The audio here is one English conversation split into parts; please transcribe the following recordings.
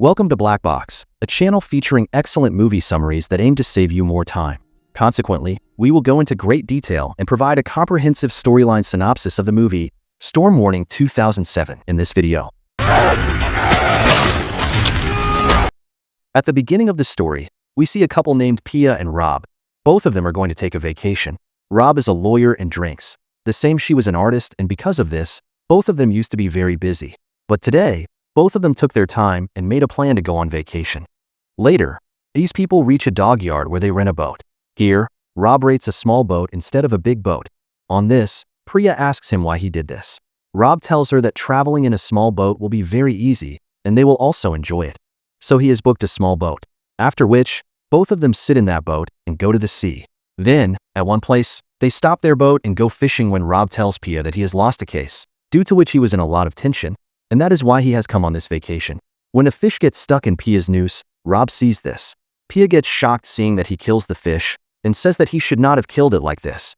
Welcome to Black Box, a channel featuring excellent movie summaries that aim to save you more time. Consequently, we will go into great detail and provide a comprehensive storyline synopsis of the movie Storm Warning 2007 in this video. At the beginning of the story, we see a couple named Pia and Rob. Both of them are going to take a vacation. Rob is a lawyer and drinks. The same she was an artist, and because of this, both of them used to be very busy. But today, both of them took their time and made a plan to go on vacation. Later, these people reach a dog yard where they rent a boat. Here, Rob rates a small boat instead of a big boat. On this, Priya asks him why he did this. Rob tells her that traveling in a small boat will be very easy, and they will also enjoy it. So he has booked a small boat. After which, both of them sit in that boat and go to the sea. Then, at one place, they stop their boat and go fishing when Rob tells Pia that he has lost a case, due to which he was in a lot of tension, and that is why he has come on this vacation. When a fish gets stuck in Pia's noose, Rob sees this. Pia gets shocked seeing that he kills the fish, and says that he should not have killed it like this.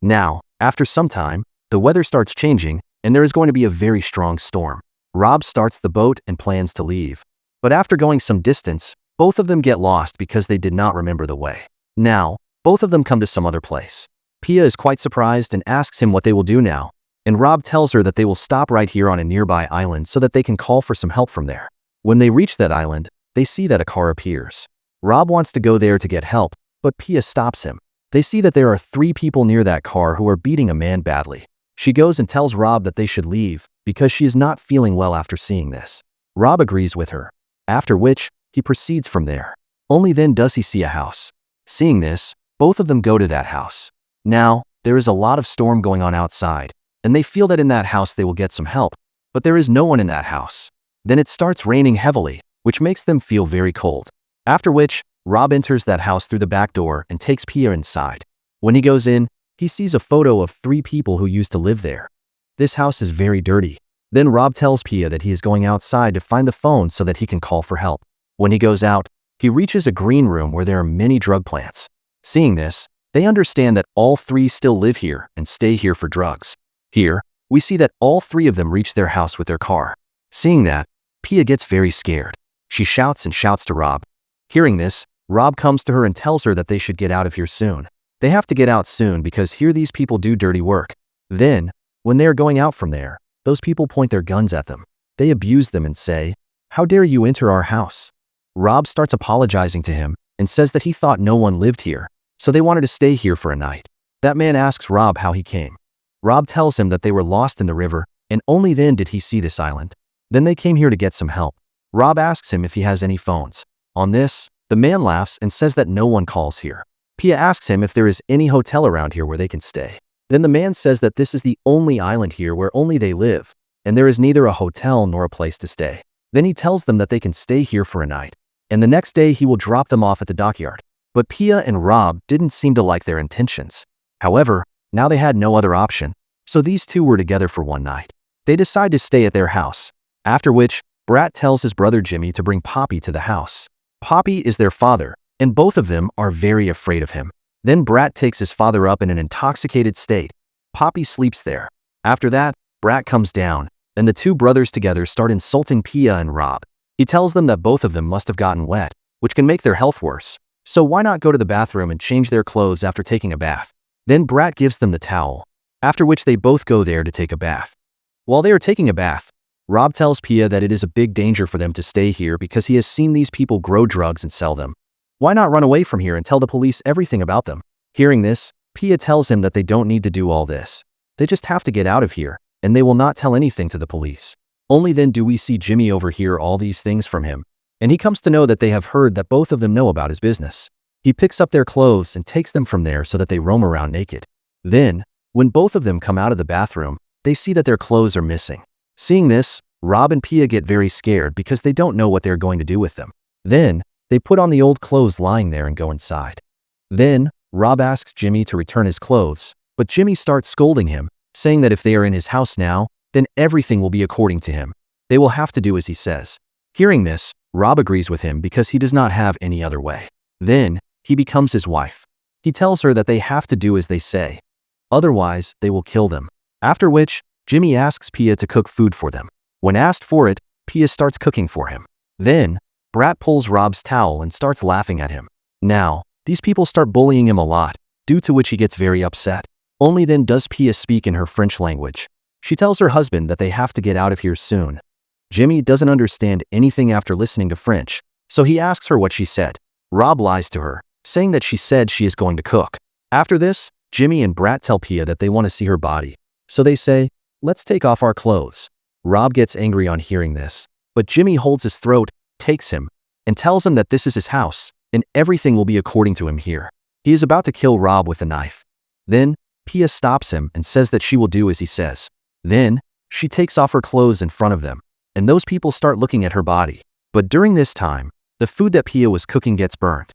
Now, after some time, the weather starts changing, and there is going to be a very strong storm. Rob starts the boat and plans to leave. But after going some distance, both of them get lost because they did not remember the way. Now, both of them come to some other place. Pia is quite surprised and asks him what they will do now, and Rob tells her that they will stop right here on a nearby island so that they can call for some help from there. When they reach that island, they see that a car appears. Rob wants to go there to get help, but Pia stops him. They see that there are 3 people near that car who are beating a man badly. She goes and tells Rob that they should leave because she is not feeling well after seeing this. Rob agrees with her, after which he proceeds from there. Only then does he see a house. Seeing this, both of them go to that house. Now, there is a lot of storm going on outside, and they feel that in that house they will get some help, but there is no one in that house. Then it starts raining heavily, which makes them feel very cold. After which, Rob enters that house through the back door and takes Pia inside. When he goes in, he sees a photo of 3 people who used to live there. This house is very dirty. Then Rob tells Pia that he is going outside to find the phone so that he can call for help. When he goes out, he reaches a green room where there are many drug plants. Seeing this, they understand that all 3 still live here and stay here for drugs. Here, we see that all 3 of them reach their house with their car. Seeing that, Pia gets very scared. She shouts and shouts to Rob. Hearing this, Rob comes to her and tells her that they should get out of here soon. They have to get out soon because here these people do dirty work. Then, when they are going out from there, those people point their guns at them. They abuse them and say, "How dare you enter our house?" Rob starts apologizing to him and says that he thought no one lived here, so they wanted to stay here for a night. That man asks Rob how he came. Rob tells him that they were lost in the river, and only then did he see this island. Then they came here to get some help. Rob asks him if he has any phones. On this, the man laughs and says that no one calls here. Pia asks him if there is any hotel around here where they can stay. Then the man says that this is the only island here where only they live, and there is neither a hotel nor a place to stay. Then he tells them that they can stay here for a night, and the next day he will drop them off at the dockyard. But Pia and Rob didn't seem to like their intentions. However, now they had no other option, so these 2 were together for one night. They decide to stay at their house, after which, Brat tells his brother Jimmy to bring Poppy to the house. Poppy is their father, and both of them are very afraid of him. Then Brat takes his father up in an intoxicated state. Poppy sleeps there. After that, Brat comes down, and the 2 brothers together start insulting Pia and Rob. He tells them that both of them must have gotten wet, which can make their health worse. So why not go to the bathroom and change their clothes after taking a bath? Then Brat gives them the towel, after which they both go there to take a bath. While they are taking a bath, Rob tells Pia that it is a big danger for them to stay here because he has seen these people grow drugs and sell them. Why not run away from here and tell the police everything about them? Hearing this, Pia tells him that they don't need to do all this. They just have to get out of here, and they will not tell anything to the police. Only then do we see Jimmy overhear all these things from him, and he comes to know that they have heard that both of them know about his business. He picks up their clothes and takes them from there so that they roam around naked. Then, when both of them come out of the bathroom, they see that their clothes are missing. Seeing this, Rob and Pia get very scared because they don't know what they're going to do with them. Then, they put on the old clothes lying there and go inside. Then, Rob asks Jimmy to return his clothes, but Jimmy starts scolding him, saying that if they are in his house now, then everything will be according to him. They will have to do as he says. Hearing this, Rob agrees with him because he does not have any other way. Then, he becomes his wife. He tells her that they have to do as they say. Otherwise, they will kill them. After which, Jimmy asks Pia to cook food for them. When asked for it, Pia starts cooking for him. Then, Brat pulls Rob's towel and starts laughing at him. Now, these people start bullying him a lot, due to which he gets very upset. Only then does Pia speak in her French language. She tells her husband that they have to get out of here soon. Jimmy doesn't understand anything after listening to French, so he asks her what she said. Rob lies to her, saying that she said she is going to cook. After this, Jimmy and Brat tell Pia that they want to see her body. So they say, "Let's take off our clothes." Rob gets angry on hearing this, but Jimmy holds his throat, takes him, and tells him that this is his house, and everything will be according to him here. He is about to kill Rob with a knife. Then, Pia stops him and says that she will do as he says. Then, she takes off her clothes in front of them, and those people start looking at her body. But during this time, the food that Pia was cooking gets burnt.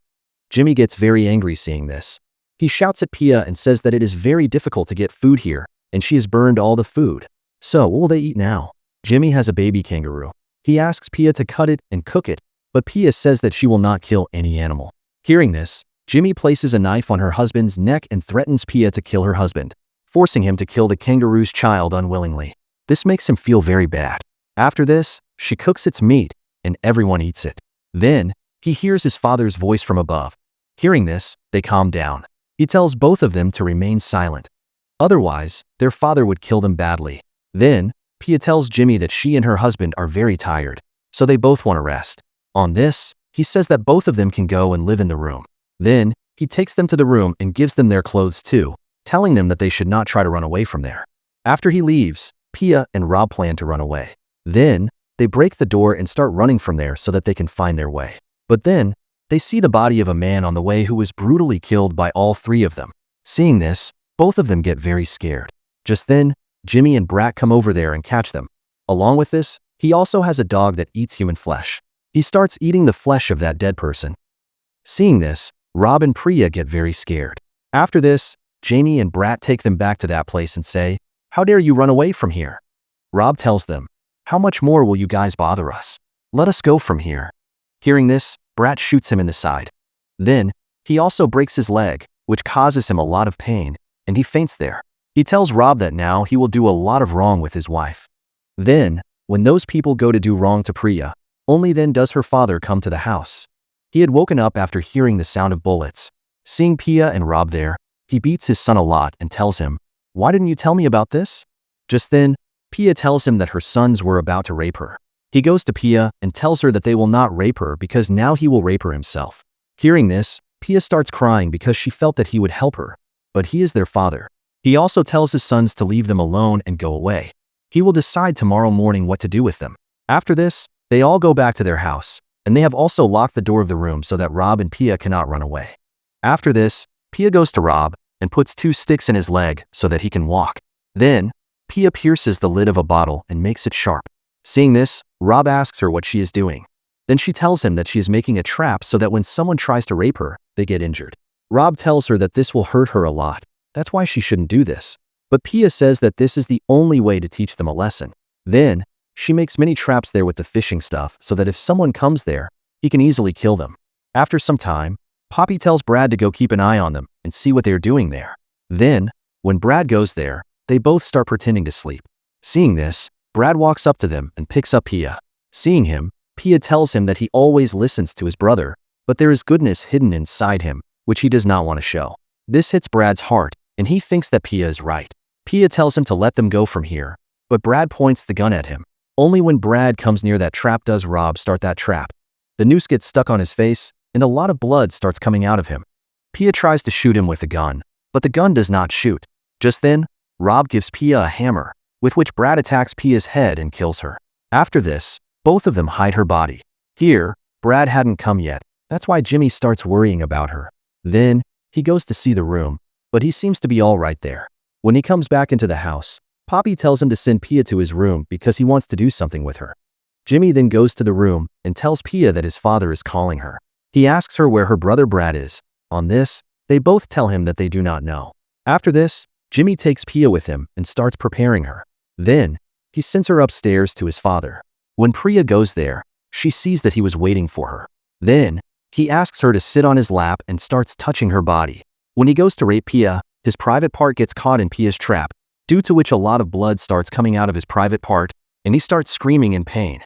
Jimmy gets very angry seeing this. He shouts at Pia and says that it is very difficult to get food here, and she has burned all the food. So, what will they eat now? Jimmy has a baby kangaroo. He asks Pia to cut it and cook it, but Pia says that she will not kill any animal. Hearing this, Jimmy places a knife on her husband's neck and threatens Pia to kill her husband, forcing him to kill the kangaroo's child unwillingly. This makes him feel very bad. After this, she cooks its meat, and everyone eats it. Then, he hears his father's voice from above. Hearing this, they calm down. He tells both of them to remain silent. Otherwise, their father would kill them badly. Then, Pia tells Jimmy that she and her husband are very tired, so they both want to rest. On this, he says that both of them can go and live in the room. Then, he takes them to the room and gives them their clothes too, telling them that they should not try to run away from there. After he leaves, Pia and Rob plan to run away. Then, they break the door and start running from there so that they can find their way. But then, they see the body of a man on the way who was brutally killed by all three of them. Seeing this, both of them get very scared. Just then, Jimmy and Brat come over there and catch them. Along with this, he also has a dog that eats human flesh. He starts eating the flesh of that dead person. Seeing this, Rob and Priya get very scared. After this, Jamie and Brat take them back to that place and say, "How dare you run away from here?" Rob tells them, "How much more will you guys bother us? Let us go from here." Hearing this, Brat shoots him in the side. Then, he also breaks his leg, which causes him a lot of pain, and he faints there. He tells Rob that now he will do a lot of wrong with his wife. Then, when those people go to do wrong to Priya, only then does her father come to the house. He had woken up after hearing the sound of bullets. Seeing Pia and Rob there, he beats his son a lot and tells him, "Why didn't you tell me about this?" Just then, Pia tells him that her sons were about to rape her. He goes to Pia and tells her that they will not rape her because now he will rape her himself. Hearing this, Pia starts crying because she felt that he would help her, but he is their father. He also tells his sons to leave them alone and go away. He will decide tomorrow morning what to do with them. After this, they all go back to their house, and they have also locked the door of the room so that Rob and Pia cannot run away. After this, Pia goes to Rob and puts 2 sticks in his leg so that he can walk. Then, Pia pierces the lid of a bottle and makes it sharp. Seeing this, Rob asks her what she is doing. Then she tells him that she is making a trap so that when someone tries to rape her, they get injured. Rob tells her that this will hurt her a lot. That's why she shouldn't do this. But Pia says that this is the only way to teach them a lesson. Then, she makes many traps there with the fishing stuff so that if someone comes there, he can easily kill them. After some time, Poppy tells Brad to go keep an eye on them and see what they are doing there. Then, when Brad goes there, they both start pretending to sleep. Seeing this, Brad walks up to them and picks up Pia. Seeing him, Pia tells him that he always listens to his brother, but there is goodness hidden inside him, which he does not want to show. This hits Brad's heart, and he thinks that Pia is right. Pia tells him to let them go from here, but Brad points the gun at him. Only when Brad comes near that trap does Rob start that trap. The noose gets stuck on his face, and a lot of blood starts coming out of him. Pia tries to shoot him with the gun, but the gun does not shoot. Just then, Rob gives Pia a hammer, with which Brad attacks Pia's head and kills her. After this, both of them hide her body. Here, Brad hadn't come yet. That's why Jimmy starts worrying about her. Then, he goes to see the room, but he seems to be all right there. When he comes back into the house, Poppy tells him to send Pia to his room because he wants to do something with her. Jimmy then goes to the room and tells Pia that his father is calling her. He asks her where her brother Brad is. On this, they both tell him that they do not know. After this, Jimmy takes Pia with him and starts preparing her. Then, he sends her upstairs to his father. When Priya goes there, she sees that he was waiting for her. Then, he asks her to sit on his lap and starts touching her body. When he goes to rape Pia, his private part gets caught in Pia's trap, due to which a lot of blood starts coming out of his private part, and he starts screaming in pain.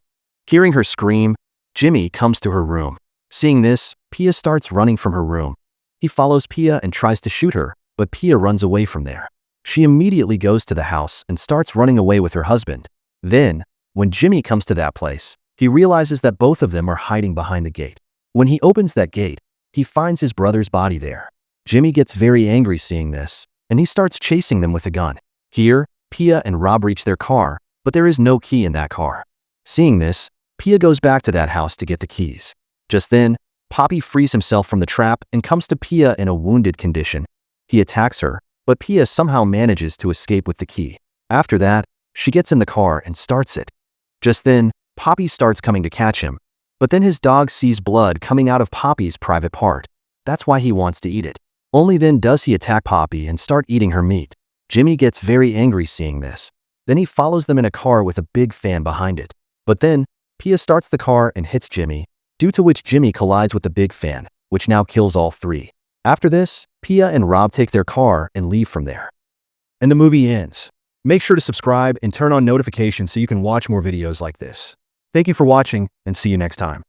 Hearing her scream, Jimmy comes to her room. Seeing this, Pia starts running from her room. He follows Pia and tries to shoot her, but Pia runs away from there. She immediately goes to the house and starts running away with her husband. Then, when Jimmy comes to that place, he realizes that both of them are hiding behind the gate. When he opens that gate, he finds his brother's body there. Jimmy gets very angry seeing this, and he starts chasing them with a gun. Here, Pia and Rob reach their car, but there is no key in that car. Seeing this, Pia goes back to that house to get the keys. Just then, Poppy frees himself from the trap and comes to Pia in a wounded condition. He attacks her, but Pia somehow manages to escape with the key. After that, she gets in the car and starts it. Just then, Poppy starts coming to catch him, but then his dog sees blood coming out of Poppy's private part. That's why he wants to eat it. Only then does he attack Poppy and start eating her meat. Jimmy gets very angry seeing this. Then he follows them in a car with a big fan behind it. But then, Pia starts the car and hits Jimmy, due to which Jimmy collides with the big fan, which now kills all three. After this, Pia and Rob take their car and leave from there. And the movie ends. Make sure to subscribe and turn on notifications so you can watch more videos like this. Thank you for watching, and see you next time.